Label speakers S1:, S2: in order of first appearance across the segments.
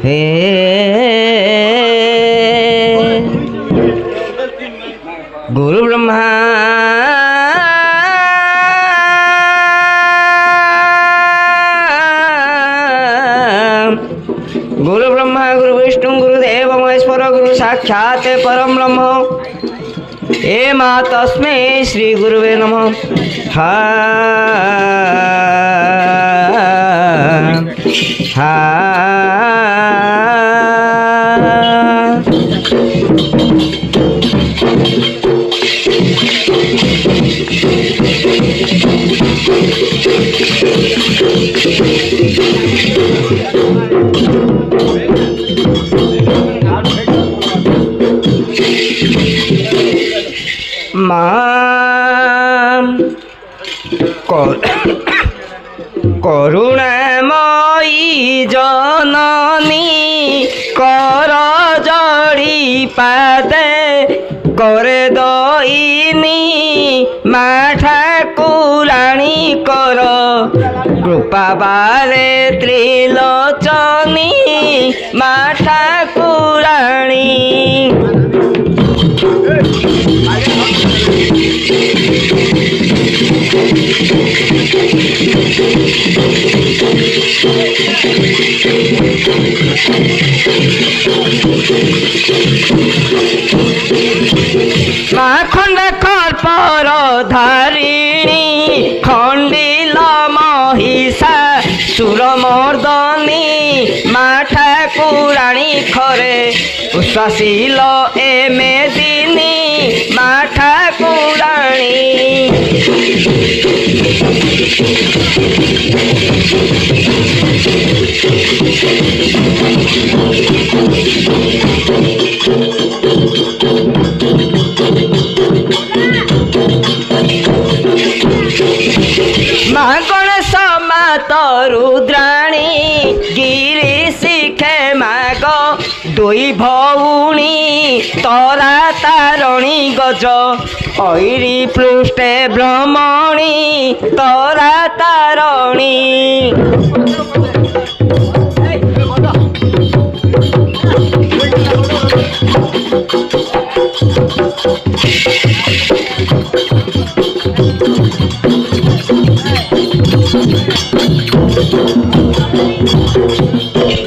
S1: हे गुरु ब्रह्मा गुरु विष्णु गुरुदेव महेश्वर गुरु साक्षात् परम ब्रह्म हे मा तस्मै श्री गुरुवे नमः। हा हा करुणामयी जननी कर जड़ी पादे करे दईनी मा ठाकुराणी कर कृपा बारे त्रिलोचनी मा ठाकुराणी। खंड खर्पर धारिणी खंडिल महिषा सुरमर्दनी मा ठाकुराणी खरे उश्वासील एमे दिनी मा ठाकुराणी। गणेश मात रुद्राणी गिरी शिखे माग दुई भौणी तरा तारणी गज ऐरी पृष्ठे ब्रह्मणी तरा तारणी।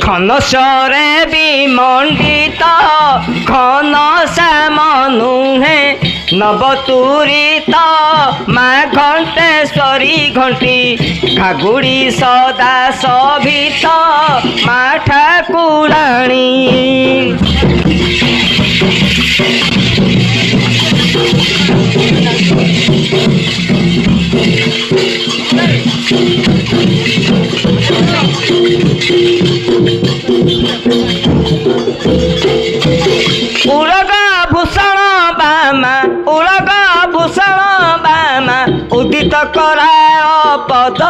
S1: खनसरे विमंडित घन श्याम नुहे नवतुरित मा घंटेश्वरी घंटी घागुड़ी सदा सभित मा ठाकुराणी। उदित कराय पद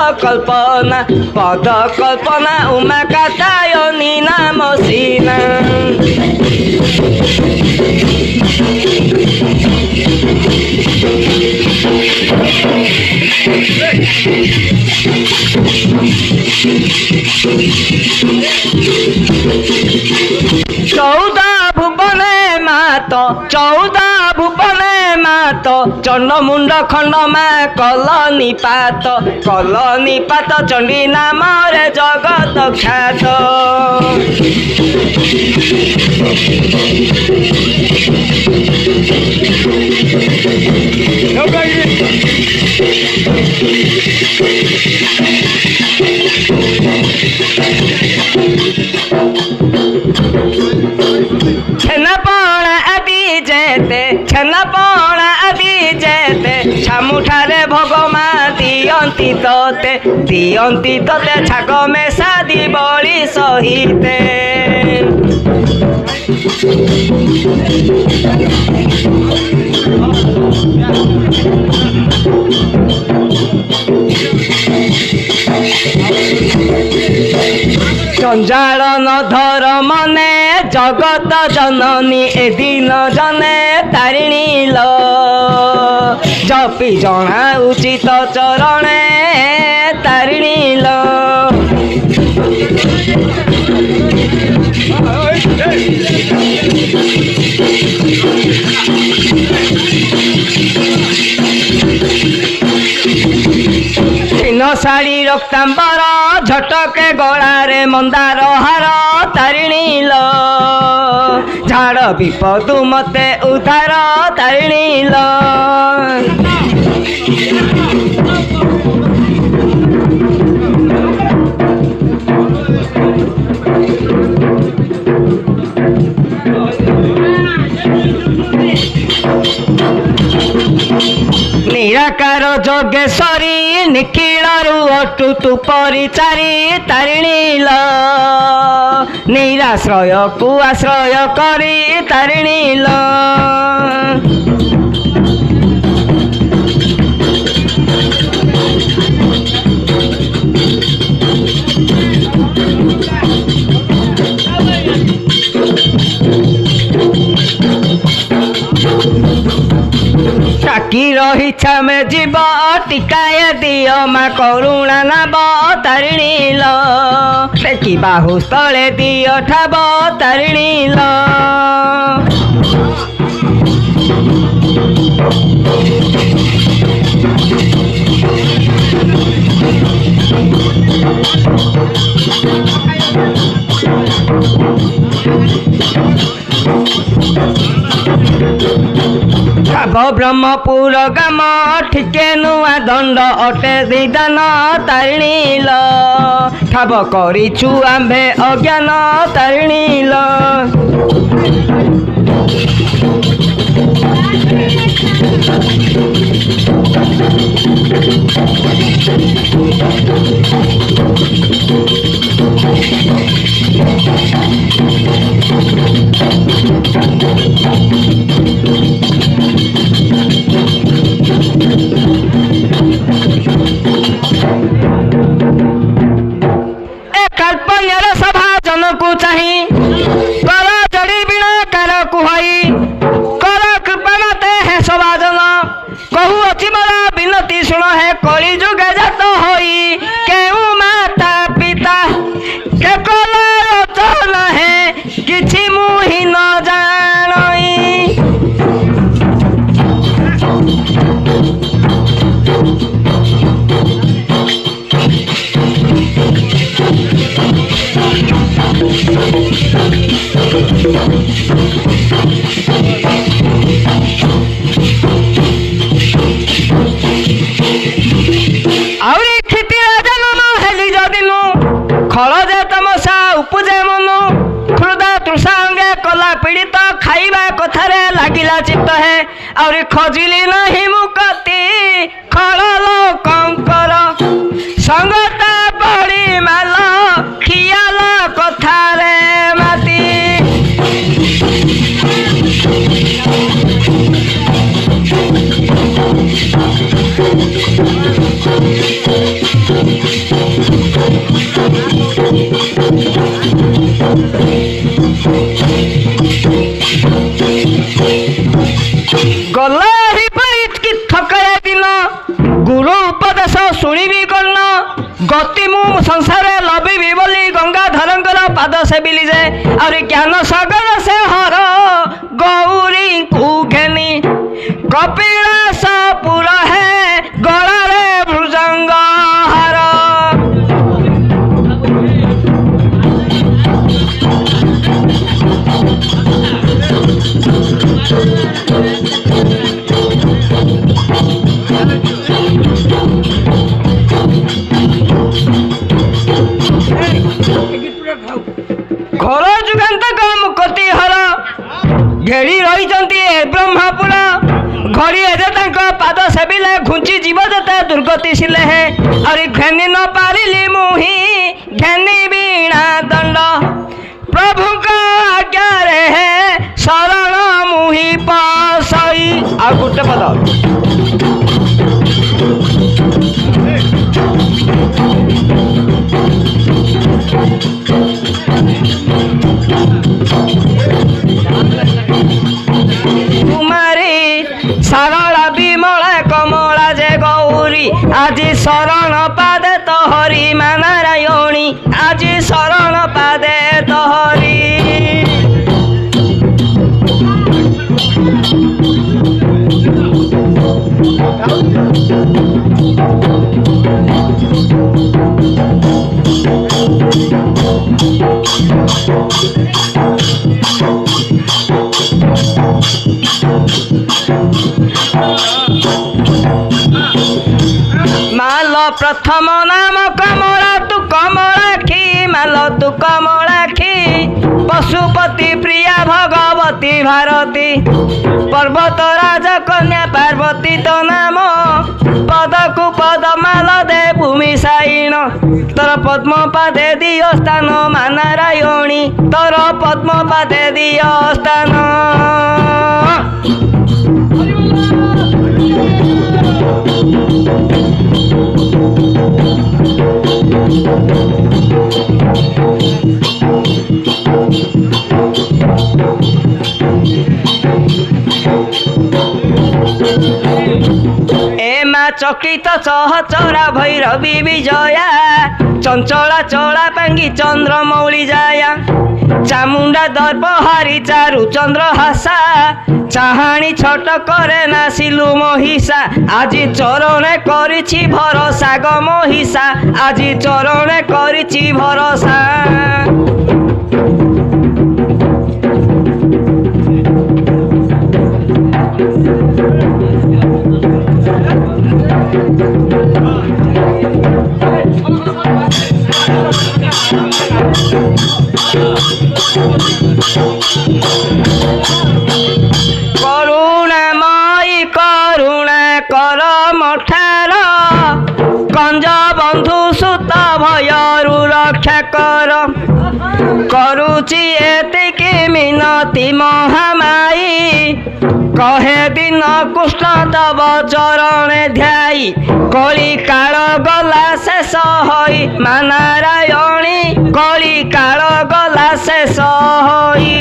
S1: कल्पना उमा कातायनी नाम सीना। चौदह भुवने मात चंड मुंड खंड मा कलनी पात चंडी नाम रे जगत ख्यात। छेनापणा आदि जेते छामुठारे भगमा दियंती तोते छाग मेसा दी बड़ी सहिते। जंजाल न धर मने जगत जननी ए दिन जने तारिणी लो जपी जनाऊची तो चरणे तारिणी लो शाढ़ी रक्तांबर झटके गलारे मंदार हार तारिणी लो झाड़ विपदु मते उद्धार तारिणी लो निराकार जोगेश्वरी निखिलरु अटु तु परिचारी तारिणी लो निराश्रय को आश्रय करी तारिणी लो की रहिछा में जीव टिकाए दियो मा करुणा नाब तारिणी लो टेकी बाहु स्थले दियो ठाब तारिणी लो ब्रह्मपुर गाम ठिके नुआ दंड अटे दिदान तारिणी लो ठाब करिछु आम्भे अज्ञान तारिणी लो सभा जन को चाही कर जड़ी बिना कार कुहई कर कृपा मते है सभा जन कहू अच्छी बड़ा विनती शुण है कली जुगे जात होई केहू माता पिता के कला रचन है किछि मुहि न जानई पीड़ित खाइबा कथारे लागिला चित्त है और खोजिली नहीं मुक्ति खल लोकंकर संगता पड़ी माल खियाल कथारे माती गला की थकाया दिन गुरु उपदेश शुणी कर्ण गति मु संसार लभिबी बोली गंगाधरंकर पाद सेबिली जे और ज्ञान सागर से हर गौरी को घेनी कपिलास पुर है गलारे भुजंग हार घर जुगान्तक मुक्ति हर घेरी रही ब्रह्मपुर घड़ी एजे पाद सेबिले घुंची जीव जते दुर्गति सिले है और घेनी न पारिली मुही घेनी बीणा दंड प्रभु का आज्ञा रे है शरण मुही पासई आ गुटे पद कुमारी सारला विमल कम আজি শরণ পাদে তোহরি মা নারায়ণী আজি শরণ পাদে তোহরি মাল প্রথম নাম কমলা তু কমলাক্ষী মাল তু কমলাক্ষী পশুপতি প্রিয়া ভগবতী ভারতী পর্বত রাজ কন্যা পার্বতী তো নাম পদকু পদ মাল দে ভূমি সাইণ তোর পদ্ম পাদে দিও স্থান মা নারায়ণী তোর পদ্ম পাদে দিও স্থান ए मा चकित सहचरा भैरवी विजया चंचला चला पांगी चंद्रमौली जाया चामुंडा दर्पहारी चारु चंद्र हासा चाहाणी छोट करे ना सिलु महिषा आजी चरणे करिछि भरोसा ग महिषा आजी चरणे करिछि भरोसा करुणामयी करुणा कर मठार कंज बंधु सुत भयरु रक्षा कर करुची एतिकी मिनती महामाई कहे दिन कृष्ण तब चरणे ध्याई कली काल गला शेष होई मा नारायणी कली काल गला शेष होई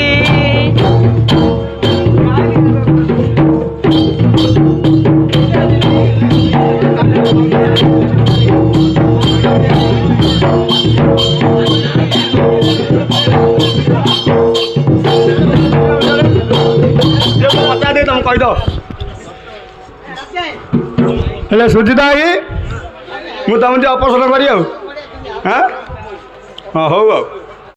S2: तुम कही दो हेले सुजिता मुझे अपसर करी हाँ हाँ हौ